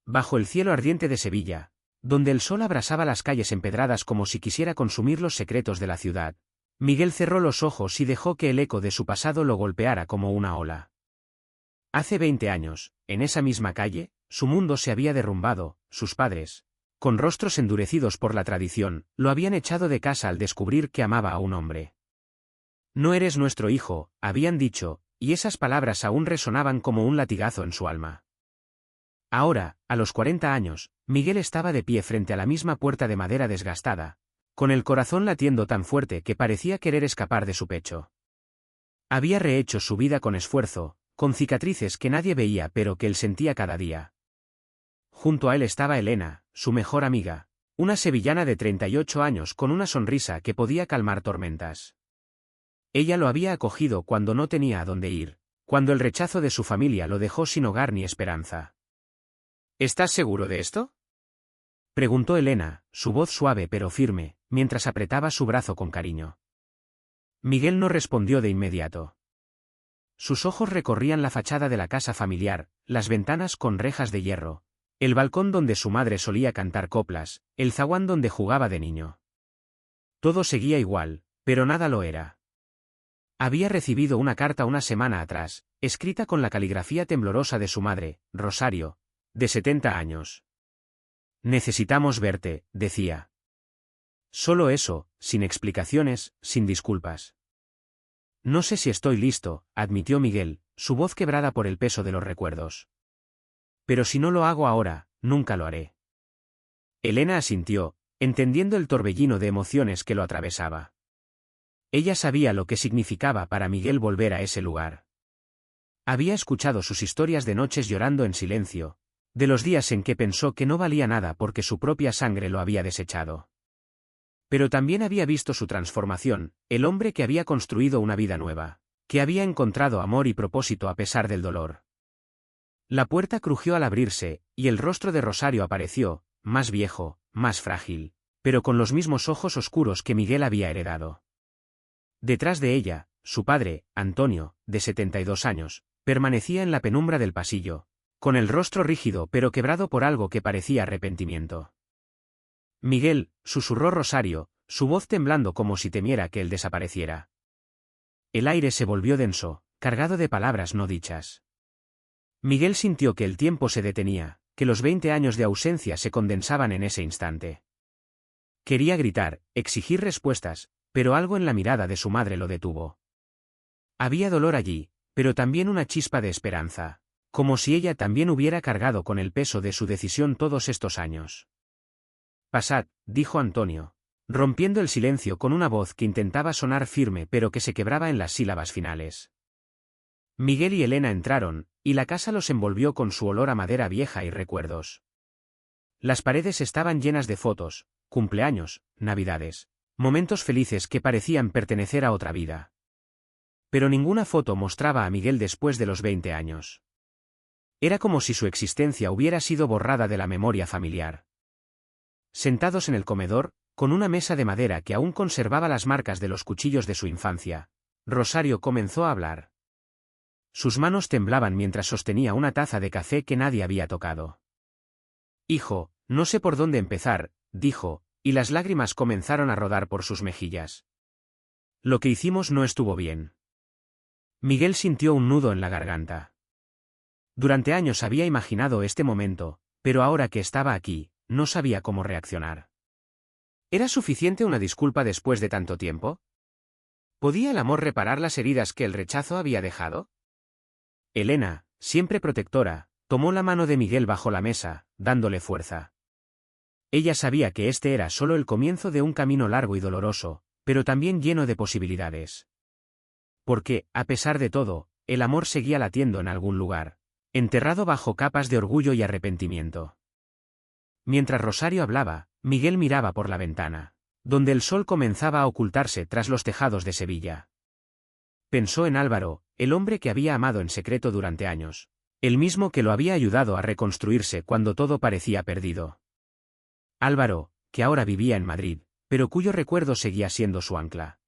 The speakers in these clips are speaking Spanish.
bajo el cielo ardiente de Sevilla, donde el sol abrasaba las calles empedradas como si quisiera consumir los secretos de la ciudad, Miguel cerró los ojos y dejó que el eco de su pasado lo golpeara como una ola. Hace 20 años, en esa misma calle, su mundo se había derrumbado, sus padres, con rostros endurecidos por la tradición, lo habían echado de casa al descubrir que amaba a un hombre. No eres nuestro hijo, habían dicho, y esas palabras aún resonaban como un latigazo en su alma. Ahora, a los 40 años, Miguel estaba de pie frente a la misma puerta de madera desgastada, con el corazón latiendo tan fuerte que parecía querer escapar de su pecho. Había rehecho su vida con esfuerzo, con cicatrices que nadie veía pero que él sentía cada día. Junto a él estaba Elena, su mejor amiga, una sevillana de 38 años con una sonrisa que podía calmar tormentas. Ella lo había acogido cuando no tenía a dónde ir, cuando el rechazo de su familia lo dejó sin hogar ni esperanza. ¿Estás seguro de esto?, preguntó Elena, su voz suave pero firme, mientras apretaba su brazo con cariño. Miguel no respondió de inmediato. Sus ojos recorrían la fachada de la casa familiar, las ventanas con rejas de hierro, el balcón donde su madre solía cantar coplas, el zaguán donde jugaba de niño. Todo seguía igual, pero nada lo era. Había recibido una carta una semana atrás, escrita con la caligrafía temblorosa de su madre, Rosario, de 70 años. Necesitamos verte, decía. Solo eso, sin explicaciones, sin disculpas. No sé si estoy listo, admitió Miguel, su voz quebrada por el peso de los recuerdos. Pero si no lo hago ahora, nunca lo haré. Elena asintió, entendiendo el torbellino de emociones que lo atravesaba. Ella sabía lo que significaba para Miguel volver a ese lugar. Había escuchado sus historias de noches llorando en silencio, de los días en que pensó que no valía nada porque su propia sangre lo había desechado. Pero también había visto su transformación, el hombre que había construido una vida nueva, que había encontrado amor y propósito a pesar del dolor. La puerta crujió al abrirse, y el rostro de Rosario apareció, más viejo, más frágil, pero con los mismos ojos oscuros que Miguel había heredado. Detrás de ella, su padre, Antonio, de 72 años, permanecía en la penumbra del pasillo, con el rostro rígido pero quebrado por algo que parecía arrepentimiento. Miguel, susurró Rosario, su voz temblando como si temiera que él desapareciera. El aire se volvió denso, cargado de palabras no dichas. Miguel sintió que el tiempo se detenía, que los 20 años de ausencia se condensaban en ese instante. Quería gritar, exigir respuestas, pero algo en la mirada de su madre lo detuvo. Había dolor allí, pero también una chispa de esperanza, como si ella también hubiera cargado con el peso de su decisión todos estos años. Pasad, dijo Antonio, rompiendo el silencio con una voz que intentaba sonar firme pero que se quebraba en las sílabas finales. Miguel y Elena entraron, y la casa los envolvió con su olor a madera vieja y recuerdos. Las paredes estaban llenas de fotos, cumpleaños, navidades, momentos felices que parecían pertenecer a otra vida. Pero ninguna foto mostraba a Miguel después de los 20 años. Era como si su existencia hubiera sido borrada de la memoria familiar. Sentados en el comedor, con una mesa de madera que aún conservaba las marcas de los cuchillos de su infancia, Rosario comenzó a hablar. Sus manos temblaban mientras sostenía una taza de café que nadie había tocado. Hijo, no sé por dónde empezar, dijo, y las lágrimas comenzaron a rodar por sus mejillas. Lo que hicimos no estuvo bien. Miguel sintió un nudo en la garganta. Durante años había imaginado este momento, pero ahora que estaba aquí, no sabía cómo reaccionar. ¿Era suficiente una disculpa después de tanto tiempo? ¿Podía el amor reparar las heridas que el rechazo había dejado? Elena, siempre protectora, tomó la mano de Miguel bajo la mesa, dándole fuerza. Ella sabía que este era solo el comienzo de un camino largo y doloroso, pero también lleno de posibilidades. Porque, a pesar de todo, el amor seguía latiendo en algún lugar, enterrado bajo capas de orgullo y arrepentimiento. Mientras Rosario hablaba, Miguel miraba por la ventana, donde el sol comenzaba a ocultarse tras los tejados de Sevilla. Pensó en Álvaro, el hombre que había amado en secreto durante años, el mismo que lo había ayudado a reconstruirse cuando todo parecía perdido. Álvaro, que ahora vivía en Madrid, pero cuyo recuerdo seguía siendo su ancla.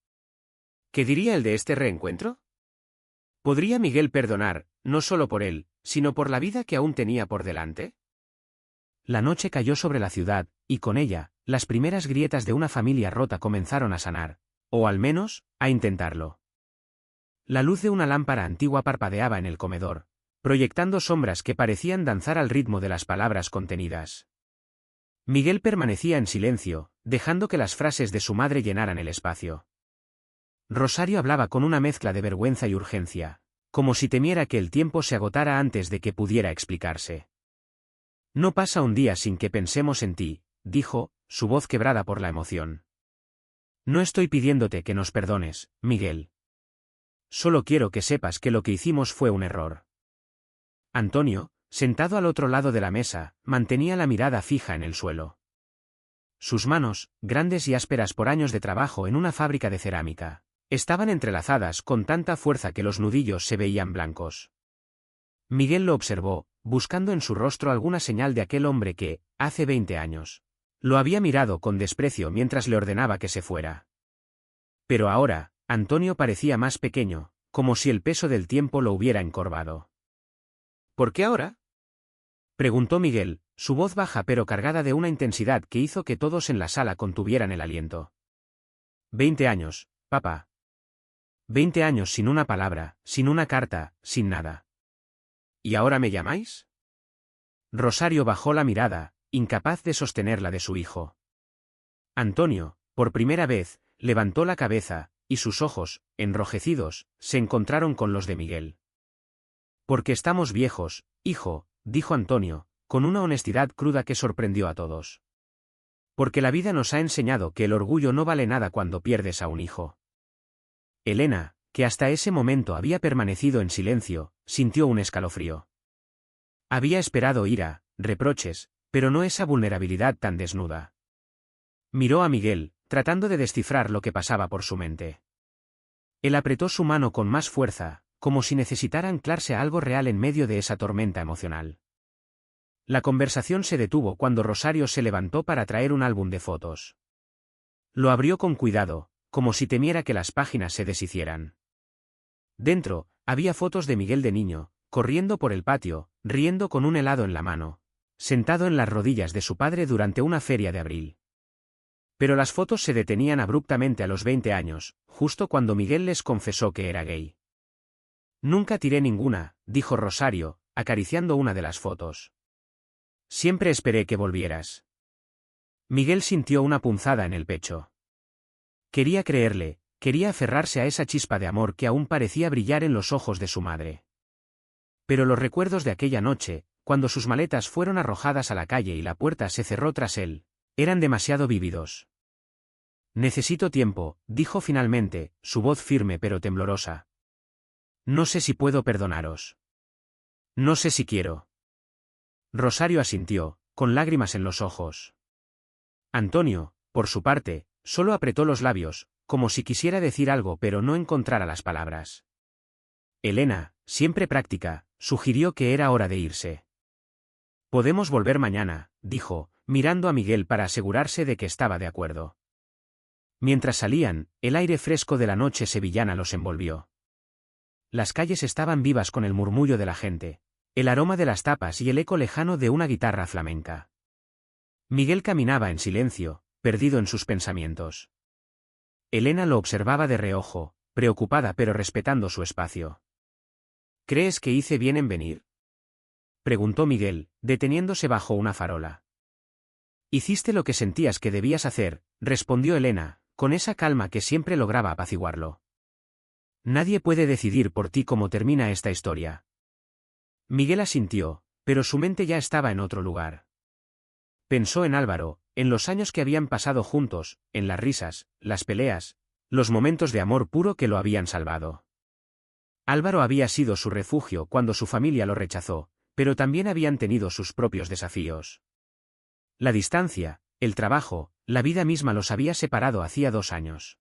¿Qué diría él de este reencuentro? ¿Podría Miguel perdonar, no solo por él, sino por la vida que aún tenía por delante? La noche cayó sobre la ciudad, y con ella, las primeras grietas de una familia rota comenzaron a sanar, o al menos, a intentarlo. La luz de una lámpara antigua parpadeaba en el comedor, proyectando sombras que parecían danzar al ritmo de las palabras contenidas. Miguel permanecía en silencio, dejando que las frases de su madre llenaran el espacio. Rosario hablaba con una mezcla de vergüenza y urgencia, como si temiera que el tiempo se agotara antes de que pudiera explicarse. No pasa un día sin que pensemos en ti, dijo, su voz quebrada por la emoción. No estoy pidiéndote que nos perdones, Miguel. Solo quiero que sepas que lo que hicimos fue un error. Antonio, sentado al otro lado de la mesa, mantenía la mirada fija en el suelo. Sus manos, grandes y ásperas por años de trabajo en una fábrica de cerámica, estaban entrelazadas con tanta fuerza que los nudillos se veían blancos. Miguel lo observó, buscando en su rostro alguna señal de aquel hombre que, hace 20 años, lo había mirado con desprecio mientras le ordenaba que se fuera. Pero ahora, Antonio parecía más pequeño, como si el peso del tiempo lo hubiera encorvado. ¿Por qué ahora?, preguntó Miguel, su voz baja pero cargada de una intensidad que hizo que todos en la sala contuvieran el aliento. 20 años, papá. 20 años sin una palabra, sin una carta, sin nada. ¿Y ahora me llamáis? Rosario bajó la mirada, incapaz de sostenerla de su hijo. Antonio, por primera vez, levantó la cabeza, y sus ojos, enrojecidos, se encontraron con los de Miguel. Porque estamos viejos, hijo, dijo Antonio, con una honestidad cruda que sorprendió a todos. Porque la vida nos ha enseñado que el orgullo no vale nada cuando pierdes a un hijo. Elena, que hasta ese momento había permanecido en silencio, sintió un escalofrío. Había esperado ira, reproches, pero no esa vulnerabilidad tan desnuda. Miró a Miguel, tratando de descifrar lo que pasaba por su mente. Él apretó su mano con más fuerza, como si necesitara anclarse a algo real en medio de esa tormenta emocional. La conversación se detuvo cuando Rosario se levantó para traer un álbum de fotos. Lo abrió con cuidado, como si temiera que las páginas se deshicieran. Dentro, había fotos de Miguel de niño, corriendo por el patio, riendo con un helado en la mano, sentado en las rodillas de su padre durante una feria de abril. Pero las fotos se detenían abruptamente a los 20 años, justo cuando Miguel les confesó que era gay. Nunca tiré ninguna, dijo Rosario, acariciando una de las fotos. Siempre esperé que volvieras. Miguel sintió una punzada en el pecho. Quería creerle, quería aferrarse a esa chispa de amor que aún parecía brillar en los ojos de su madre. Pero los recuerdos de aquella noche, cuando sus maletas fueron arrojadas a la calle y la puerta se cerró tras él, eran demasiado vívidos. Necesito tiempo, dijo finalmente, su voz firme pero temblorosa. No sé si puedo perdonaros. No sé si quiero. Rosario asintió, con lágrimas en los ojos. Antonio, por su parte, solo apretó los labios, como si quisiera decir algo pero no encontrara las palabras. Elena, siempre práctica, sugirió que era hora de irse. Podemos volver mañana, dijo, mirando a Miguel para asegurarse de que estaba de acuerdo. Mientras salían, el aire fresco de la noche sevillana los envolvió. Las calles estaban vivas con el murmullo de la gente, el aroma de las tapas y el eco lejano de una guitarra flamenca. Miguel caminaba en silencio, perdido en sus pensamientos. Elena lo observaba de reojo, preocupada pero respetando su espacio. ¿Crees que hice bien en venir?, preguntó Miguel, deteniéndose bajo una farola. Hiciste lo que sentías que debías hacer, respondió Elena, con esa calma que siempre lograba apaciguarlo. Nadie puede decidir por ti cómo termina esta historia. Miguel asintió, pero su mente ya estaba en otro lugar. Pensó en Álvaro, en los años que habían pasado juntos, en las risas, las peleas, los momentos de amor puro que lo habían salvado. Álvaro había sido su refugio cuando su familia lo rechazó, pero también habían tenido sus propios desafíos. La distancia, el trabajo, la vida misma los había separado hacía 2 años.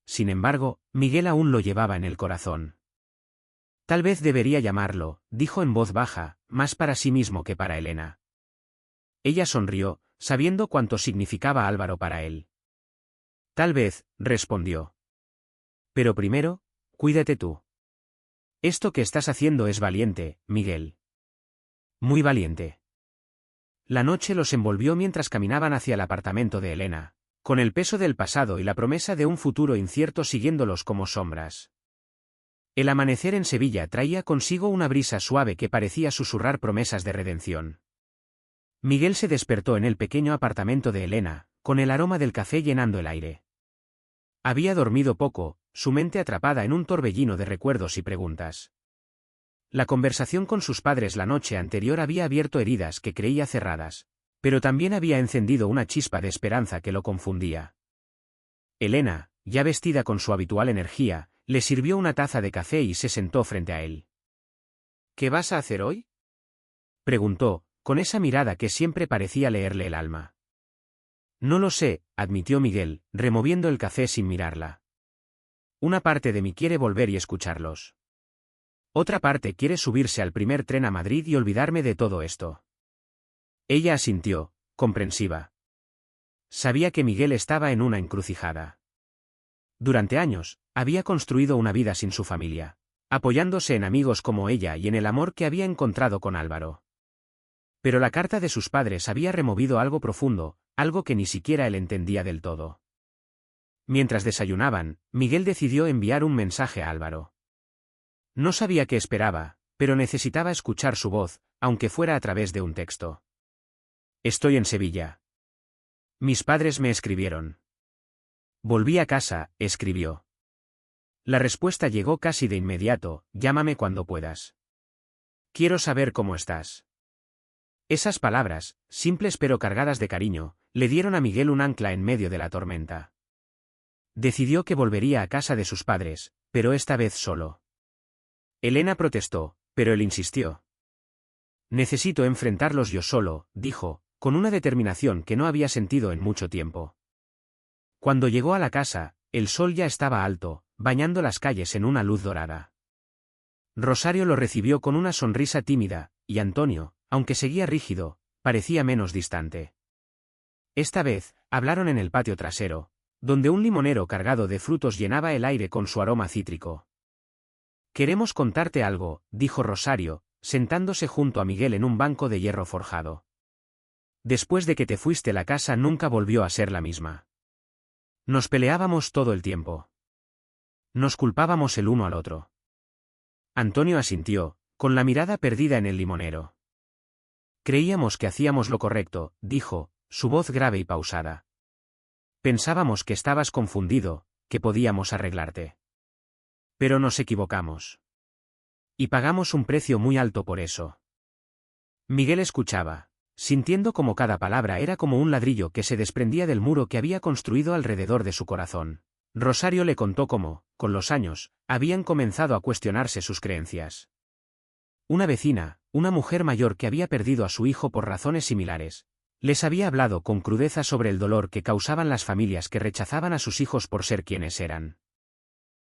Sin embargo, Miguel aún lo llevaba en el corazón. Tal vez debería llamarlo, dijo en voz baja, más para sí mismo que para Elena. Ella sonrió, sabiendo cuánto significaba Álvaro para él. Tal vez, respondió. Pero primero, cuídate tú. Esto que estás haciendo es valiente, Miguel. Muy valiente. La noche los envolvió mientras caminaban hacia el apartamento de Elena, con el peso del pasado y la promesa de un futuro incierto siguiéndolos como sombras. El amanecer en Sevilla traía consigo una brisa suave que parecía susurrar promesas de redención. Miguel se despertó en el pequeño apartamento de Elena, con el aroma del café llenando el aire. Había dormido poco, su mente atrapada en un torbellino de recuerdos y preguntas. La conversación con sus padres la noche anterior había abierto heridas que creía cerradas, pero también había encendido una chispa de esperanza que lo confundía. Elena, ya vestida con su habitual energía, le sirvió una taza de café y se sentó frente a él. ¿Qué vas a hacer hoy?, preguntó, con esa mirada que siempre parecía leerle el alma. No lo sé, admitió Miguel, removiendo el café sin mirarla. Una parte de mí quiere volver y escucharlos. Otra parte quiere subirse al primer tren a Madrid y olvidarme de todo esto. Ella asintió, comprensiva. Sabía que Miguel estaba en una encrucijada. Durante años, había construido una vida sin su familia, apoyándose en amigos como ella y en el amor que había encontrado con Álvaro. Pero la carta de sus padres había removido algo profundo, algo que ni siquiera él entendía del todo. Mientras desayunaban, Miguel decidió enviar un mensaje a Álvaro. No sabía qué esperaba, pero necesitaba escuchar su voz, aunque fuera a través de un texto. Estoy en Sevilla. Mis padres me escribieron. Volví a casa, escribió. La respuesta llegó casi de inmediato, llámame cuando puedas. Quiero saber cómo estás. Esas palabras, simples pero cargadas de cariño, le dieron a Miguel un ancla en medio de la tormenta. Decidió que volvería a casa de sus padres, pero esta vez solo. Elena protestó, pero él insistió. Necesito enfrentarlos yo solo, dijo, con una determinación que no había sentido en mucho tiempo. Cuando llegó a la casa, el sol ya estaba alto, bañando las calles en una luz dorada. Rosario lo recibió con una sonrisa tímida, y Antonio, aunque seguía rígido, parecía menos distante. Esta vez, hablaron en el patio trasero, donde un limonero cargado de frutos llenaba el aire con su aroma cítrico. Queremos contarte algo, dijo Rosario, sentándose junto a Miguel en un banco de hierro forjado. Después de que te fuiste, la casa nunca volvió a ser la misma. Nos peleábamos todo el tiempo. Nos culpábamos el uno al otro. Antonio asintió, con la mirada perdida en el limonero. Creíamos que hacíamos lo correcto, dijo, su voz grave y pausada. Pensábamos que estabas confundido, que podíamos arreglarte. Pero nos equivocamos. Y pagamos un precio muy alto por eso. Miguel escuchaba, sintiendo como cada palabra era como un ladrillo que se desprendía del muro que había construido alrededor de su corazón. Rosario le contó cómo, con los años, habían comenzado a cuestionarse sus creencias. Una vecina, una mujer mayor que había perdido a su hijo por razones similares, les había hablado con crudeza sobre el dolor que causaban las familias que rechazaban a sus hijos por ser quienes eran.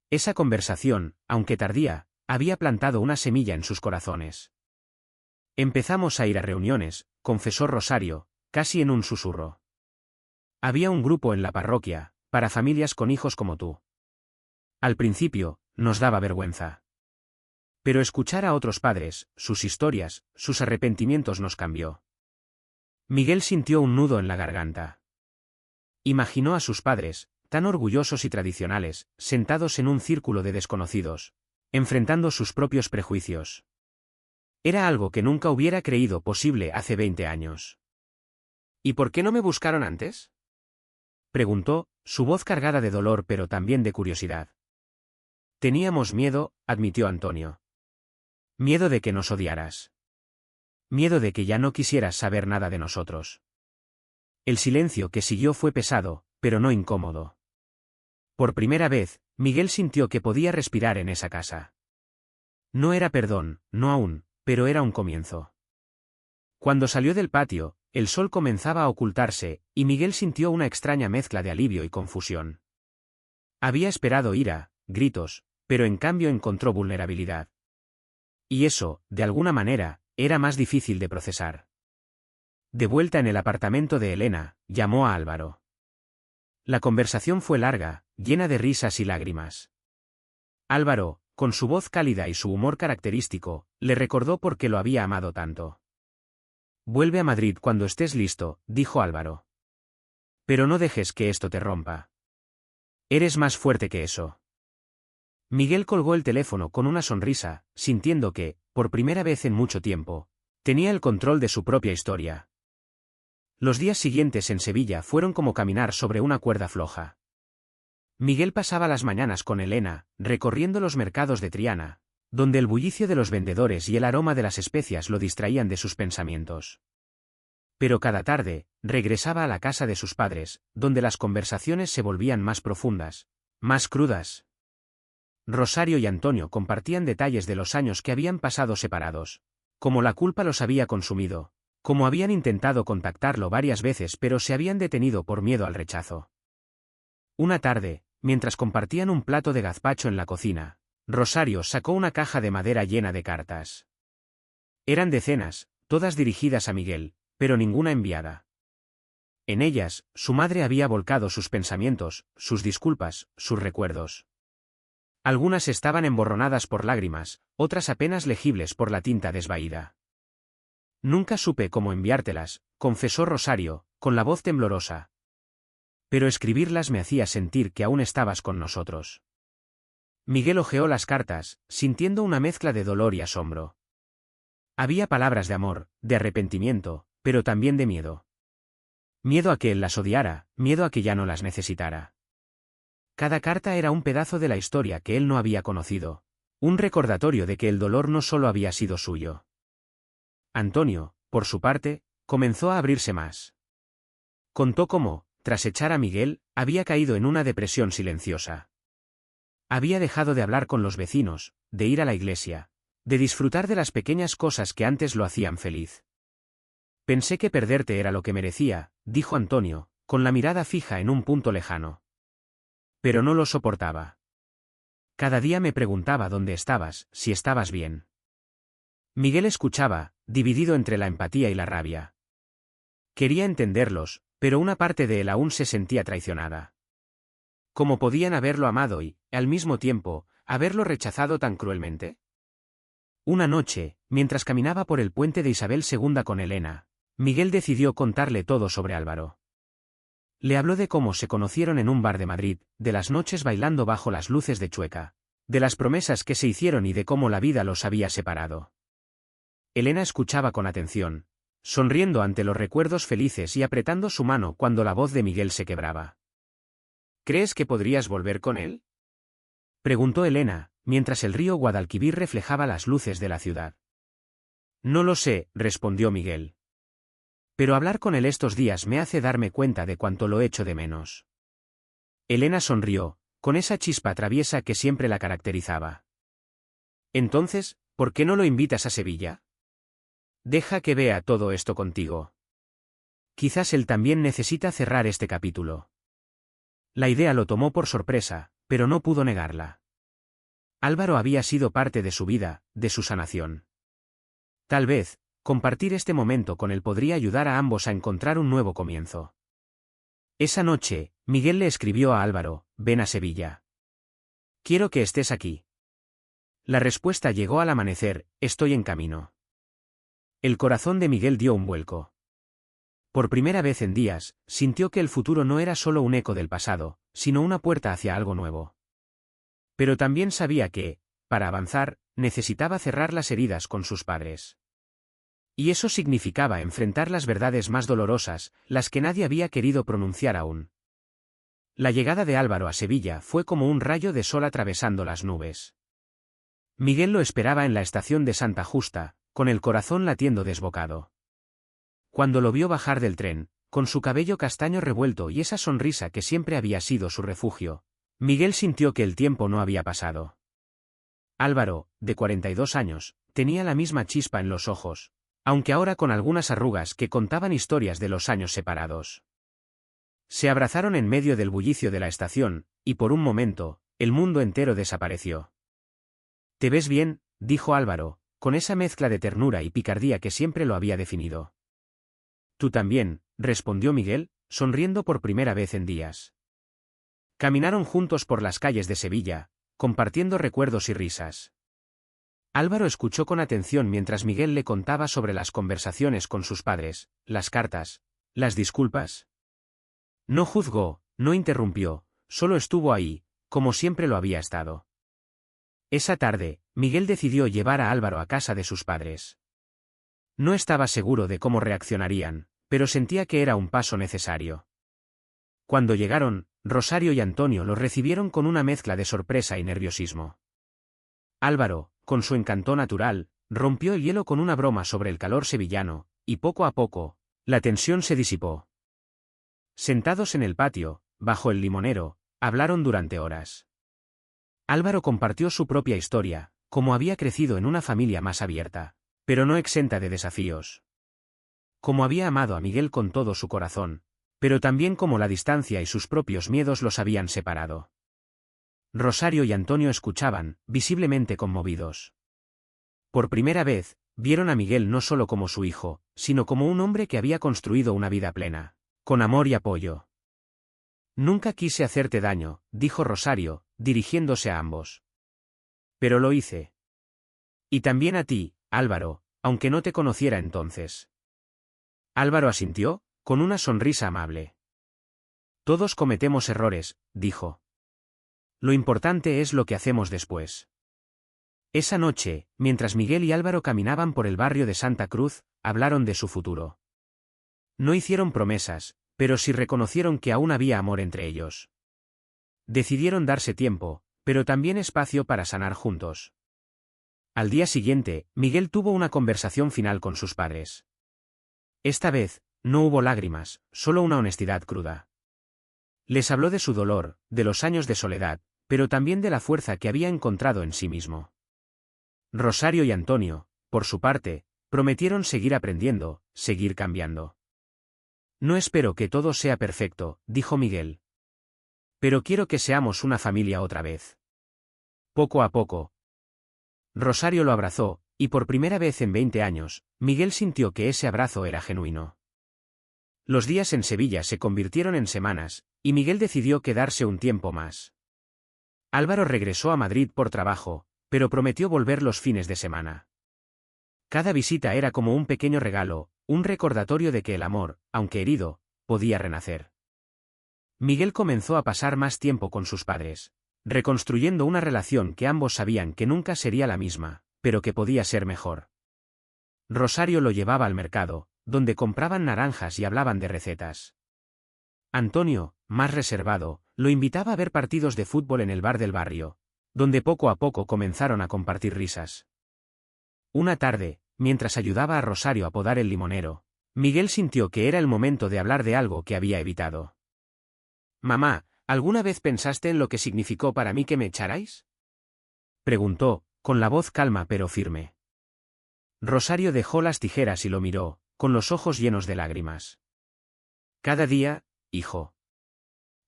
Esa conversación, aunque tardía, había plantado una semilla en sus corazones. Empezamos a ir a reuniones, confesó Rosario, casi en un susurro. Había un grupo en la parroquia, para familias con hijos como tú. Al principio, nos daba vergüenza. Pero escuchar a otros padres, sus historias, sus arrepentimientos nos cambió. Miguel sintió un nudo en la garganta. Imaginó a sus padres, tan orgullosos y tradicionales, sentados en un círculo de desconocidos, enfrentando sus propios prejuicios. Era algo que nunca hubiera creído posible hace 20 años. ¿Y por qué no me buscaron antes?, preguntó, su voz cargada de dolor pero también de curiosidad. Teníamos miedo, admitió Antonio. Miedo de que nos odiaras. Miedo de que ya no quisieras saber nada de nosotros. El silencio que siguió fue pesado, pero no incómodo. Por primera vez, Miguel sintió que podía respirar en esa casa. No era perdón, no aún, pero era un comienzo. Cuando salió del patio, el sol comenzaba a ocultarse, y Miguel sintió una extraña mezcla de alivio y confusión. Había esperado ira, gritos, pero en cambio encontró vulnerabilidad. Y eso, de alguna manera, era más difícil de procesar. De vuelta en el apartamento de Elena, llamó a Álvaro. La conversación fue larga, llena de risas y lágrimas. Álvaro, con su voz cálida y su humor característico, le recordó por qué lo había amado tanto. Vuelve a Madrid cuando estés listo, dijo Álvaro. Pero no dejes que esto te rompa. Eres más fuerte que eso. Miguel colgó el teléfono con una sonrisa, sintiendo que, por primera vez en mucho tiempo, tenía el control de su propia historia. Los días siguientes en Sevilla fueron como caminar sobre una cuerda floja. Miguel pasaba las mañanas con Elena, recorriendo los mercados de Triana, donde el bullicio de los vendedores y el aroma de las especias lo distraían de sus pensamientos. Pero cada tarde, regresaba a la casa de sus padres, donde las conversaciones se volvían más profundas, más crudas. Rosario y Antonio compartían detalles de los años que habían pasado separados, cómo la culpa los había consumido, cómo habían intentado contactarlo varias veces pero se habían detenido por miedo al rechazo. Una tarde, mientras compartían un plato de gazpacho en la cocina, Rosario sacó una caja de madera llena de cartas. Eran decenas, todas dirigidas a Miguel, pero ninguna enviada. En ellas, su madre había volcado sus pensamientos, sus disculpas, sus recuerdos. Algunas estaban emborronadas por lágrimas, otras apenas legibles por la tinta desvaída. Nunca supe cómo enviártelas, confesó Rosario, con la voz temblorosa. Pero escribirlas me hacía sentir que aún estabas con nosotros. Miguel hojeó las cartas, sintiendo una mezcla de dolor y asombro. Había palabras de amor, de arrepentimiento, pero también de miedo. Miedo a que él las odiara, miedo a que ya no las necesitara. Cada carta era un pedazo de la historia que él no había conocido, un recordatorio de que el dolor no solo había sido suyo. Antonio, por su parte, comenzó a abrirse más. Contó cómo, tras echar a Miguel, había caído en una depresión silenciosa. Había dejado de hablar con los vecinos, de ir a la iglesia, de disfrutar de las pequeñas cosas que antes lo hacían feliz. Pensé que perderte era lo que merecía, dijo Antonio, con la mirada fija en un punto lejano. Pero no lo soportaba. Cada día me preguntaba dónde estabas, si estabas bien. Miguel escuchaba, dividido entre la empatía y la rabia. Quería entenderlos, pero una parte de él aún se sentía traicionada. ¿Cómo podían haberlo amado y, al mismo tiempo, haberlo rechazado tan cruelmente? Una noche, mientras caminaba por el puente de Isabel II con Elena, Miguel decidió contarle todo sobre Álvaro. Le habló de cómo se conocieron en un bar de Madrid, de las noches bailando bajo las luces de Chueca, de las promesas que se hicieron y de cómo la vida los había separado. Elena escuchaba con atención, sonriendo ante los recuerdos felices y apretando su mano cuando la voz de Miguel se quebraba. ¿Crees que podrías volver con él?, preguntó Elena, mientras el río Guadalquivir reflejaba las luces de la ciudad. No lo sé, respondió Miguel. Pero hablar con él estos días me hace darme cuenta de cuánto lo echo de menos. Elena sonrió, con esa chispa traviesa que siempre la caracterizaba. Entonces, ¿por qué no lo invitas a Sevilla? Deja que vea todo esto contigo. Quizás él también necesita cerrar este capítulo. La idea lo tomó por sorpresa, pero no pudo negarla. Álvaro había sido parte de su vida, de su sanación. Tal vez, compartir este momento con él podría ayudar a ambos a encontrar un nuevo comienzo. Esa noche, Miguel le escribió a Álvaro: ven a Sevilla. Quiero que estés aquí. La respuesta llegó al amanecer: estoy en camino. El corazón de Miguel dio un vuelco. Por primera vez en días, sintió que el futuro no era solo un eco del pasado, sino una puerta hacia algo nuevo. Pero también sabía que, para avanzar, necesitaba cerrar las heridas con sus padres. Y eso significaba enfrentar las verdades más dolorosas, las que nadie había querido pronunciar aún. La llegada de Álvaro a Sevilla fue como un rayo de sol atravesando las nubes. Miguel lo esperaba en la estación de Santa Justa, con el corazón latiendo desbocado. Cuando lo vio bajar del tren, con su cabello castaño revuelto y esa sonrisa que siempre había sido su refugio, Miguel sintió que el tiempo no había pasado. Álvaro, de 42 años, tenía la misma chispa en los ojos, aunque ahora con algunas arrugas que contaban historias de los años separados. Se abrazaron en medio del bullicio de la estación, y por un momento, el mundo entero desapareció. «¿Te ves bien?», dijo Álvaro, con esa mezcla de ternura y picardía que siempre lo había definido. «Tú también», respondió Miguel, sonriendo por primera vez en días. Caminaron juntos por las calles de Sevilla, compartiendo recuerdos y risas. Álvaro escuchó con atención mientras Miguel le contaba sobre las conversaciones con sus padres, las cartas, las disculpas. No juzgó, no interrumpió, solo estuvo ahí, como siempre lo había estado. Esa tarde, Miguel decidió llevar a Álvaro a casa de sus padres. No estaba seguro de cómo reaccionarían, pero sentía que era un paso necesario. Cuando llegaron, Rosario y Antonio los recibieron con una mezcla de sorpresa y nerviosismo. Álvaro, con su encanto natural, rompió el hielo con una broma sobre el calor sevillano, y poco a poco, la tensión se disipó. Sentados en el patio, bajo el limonero, hablaron durante horas. Álvaro compartió su propia historia, cómo había crecido en una familia más abierta, pero no exenta de desafíos. Cómo había amado a Miguel con todo su corazón, pero también cómo la distancia y sus propios miedos los habían separado. Rosario y Antonio escuchaban, visiblemente conmovidos. Por primera vez, vieron a Miguel no solo como su hijo, sino como un hombre que había construido una vida plena, con amor y apoyo. Nunca quise hacerte daño, dijo Rosario, dirigiéndose a ambos. Pero lo hice. Y también a ti, Álvaro, aunque no te conociera entonces. Álvaro asintió, con una sonrisa amable. Todos cometemos errores, dijo. Lo importante es lo que hacemos después. Esa noche, mientras Miguel y Álvaro caminaban por el barrio de Santa Cruz, hablaron de su futuro. No hicieron promesas, pero sí reconocieron que aún había amor entre ellos. Decidieron darse tiempo, pero también espacio para sanar juntos. Al día siguiente, Miguel tuvo una conversación final con sus padres. Esta vez, no hubo lágrimas, solo una honestidad cruda. Les habló de su dolor, de los años de soledad, pero también de la fuerza que había encontrado en sí mismo. Rosario y Antonio, por su parte, prometieron seguir aprendiendo, seguir cambiando. No espero que todo sea perfecto, dijo Miguel. Pero quiero que seamos una familia otra vez. Poco a poco. Rosario lo abrazó, y por primera vez en 20 años, Miguel sintió que ese abrazo era genuino. Los días en Sevilla se convirtieron en semanas, y Miguel decidió quedarse un tiempo más. Álvaro regresó a Madrid por trabajo, pero prometió volver los fines de semana. Cada visita era como un pequeño regalo, un recordatorio de que el amor, aunque herido, podía renacer. Miguel comenzó a pasar más tiempo con sus padres, reconstruyendo una relación que ambos sabían que nunca sería la misma, pero que podía ser mejor. Rosario lo llevaba al mercado, donde compraban naranjas y hablaban de recetas. Antonio, más reservado, lo invitaba a ver partidos de fútbol en el bar del barrio, donde poco a poco comenzaron a compartir risas. Una tarde, mientras ayudaba a Rosario a podar el limonero, Miguel sintió que era el momento de hablar de algo que había evitado. «Mamá, ¿alguna vez pensaste en lo que significó para mí que me echarais?», preguntó, con la voz calma pero firme. Rosario dejó las tijeras y lo miró, con los ojos llenos de lágrimas. «Cada día, hijo.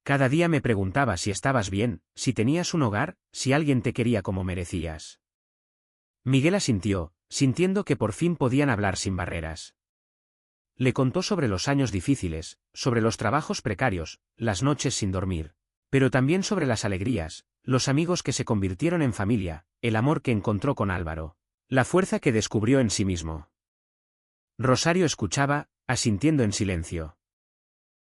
Cada día me preguntaba si estabas bien, si tenías un hogar, si alguien te quería como merecías». Miguel asintió, sintiendo que por fin podían hablar sin barreras. Le contó sobre los años difíciles, sobre los trabajos precarios, las noches sin dormir, pero también sobre las alegrías, los amigos que se convirtieron en familia, el amor que encontró con Álvaro, la fuerza que descubrió en sí mismo. Rosario escuchaba, asintiendo en silencio.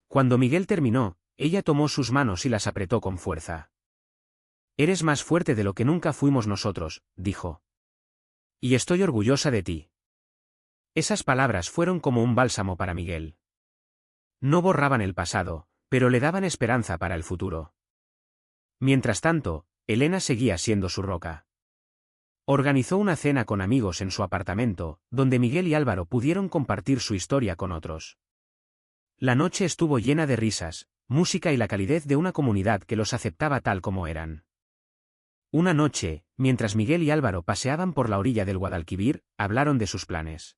Cuando Miguel terminó, ella tomó sus manos y las apretó con fuerza. «Eres más fuerte de lo que nunca fuimos nosotros», dijo. «Y estoy orgullosa de ti». Esas palabras fueron como un bálsamo para Miguel. No borraban el pasado, pero le daban esperanza para el futuro. Mientras tanto, Elena seguía siendo su roca. Organizó una cena con amigos en su apartamento, donde Miguel y Álvaro pudieron compartir su historia con otros. La noche estuvo llena de risas, música y la calidez de una comunidad que los aceptaba tal como eran. Una noche, mientras Miguel y Álvaro paseaban por la orilla del Guadalquivir, hablaron de sus planes.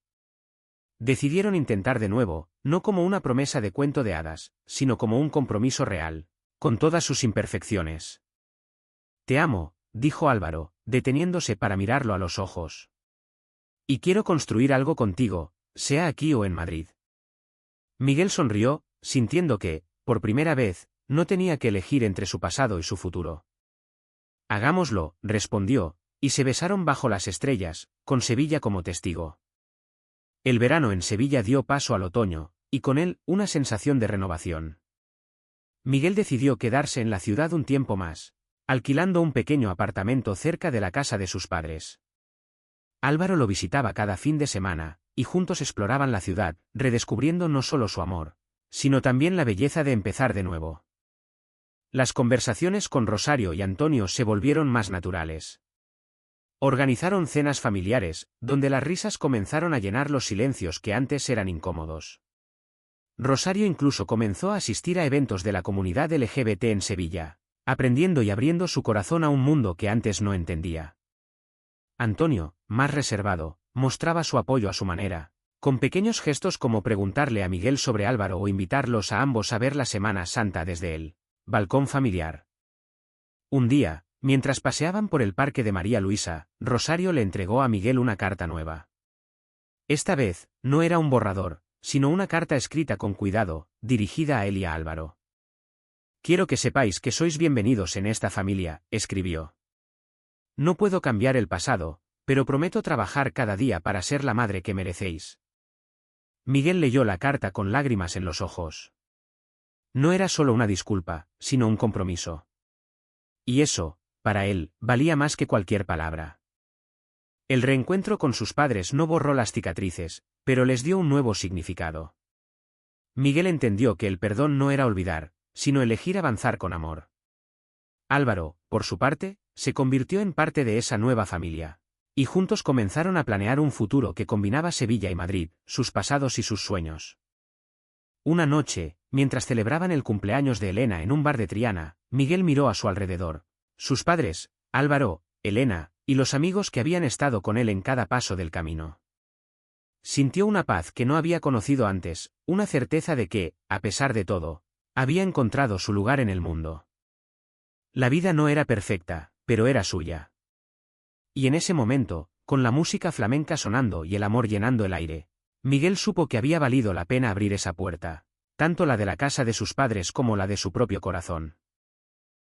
Decidieron intentar de nuevo, no como una promesa de cuento de hadas, sino como un compromiso real, con todas sus imperfecciones. «Te amo», dijo Álvaro, deteniéndose para mirarlo a los ojos. «Y quiero construir algo contigo, sea aquí o en Madrid». Miguel sonrió, sintiendo que, por primera vez, no tenía que elegir entre su pasado y su futuro. «Hagámoslo», respondió, y se besaron bajo las estrellas, con Sevilla como testigo. El verano en Sevilla dio paso al otoño, y con él una sensación de renovación. Miguel decidió quedarse en la ciudad un tiempo más, alquilando un pequeño apartamento cerca de la casa de sus padres. Álvaro lo visitaba cada fin de semana, y juntos exploraban la ciudad, redescubriendo no solo su amor, sino también la belleza de empezar de nuevo. Las conversaciones con Rosario y Antonio se volvieron más naturales. Organizaron cenas familiares, donde las risas comenzaron a llenar los silencios que antes eran incómodos. Rosario incluso comenzó a asistir a eventos de la comunidad LGBT en Sevilla, aprendiendo y abriendo su corazón a un mundo que antes no entendía. Antonio, más reservado, mostraba su apoyo a su manera, con pequeños gestos como preguntarle a Miguel sobre Álvaro o invitarlos a ambos a ver la Semana Santa desde el balcón familiar. Un día, mientras paseaban por el parque de María Luisa, Rosario le entregó a Miguel una carta nueva. Esta vez, no era un borrador, sino una carta escrita con cuidado, dirigida a él y a Álvaro. «Quiero que sepáis que sois bienvenidos en esta familia», escribió. «No puedo cambiar el pasado, pero prometo trabajar cada día para ser la madre que merecéis». Miguel leyó la carta con lágrimas en los ojos. No era solo una disculpa, sino un compromiso. Y eso, para él, valía más que cualquier palabra. El reencuentro con sus padres no borró las cicatrices, pero les dio un nuevo significado. Miguel entendió que el perdón no era olvidar, sino elegir avanzar con amor. Álvaro, por su parte, se convirtió en parte de esa nueva familia, y juntos comenzaron a planear un futuro que combinaba Sevilla y Madrid, sus pasados y sus sueños. Una noche, mientras celebraban el cumpleaños de Elena en un bar de Triana, Miguel miró a su alrededor. Sus padres, Álvaro, Elena, y los amigos que habían estado con él en cada paso del camino. Sintió una paz que no había conocido antes, una certeza de que, a pesar de todo, había encontrado su lugar en el mundo. La vida no era perfecta, pero era suya. Y en ese momento, con la música flamenca sonando y el amor llenando el aire, Miguel supo que había valido la pena abrir esa puerta, tanto la de la casa de sus padres como la de su propio corazón.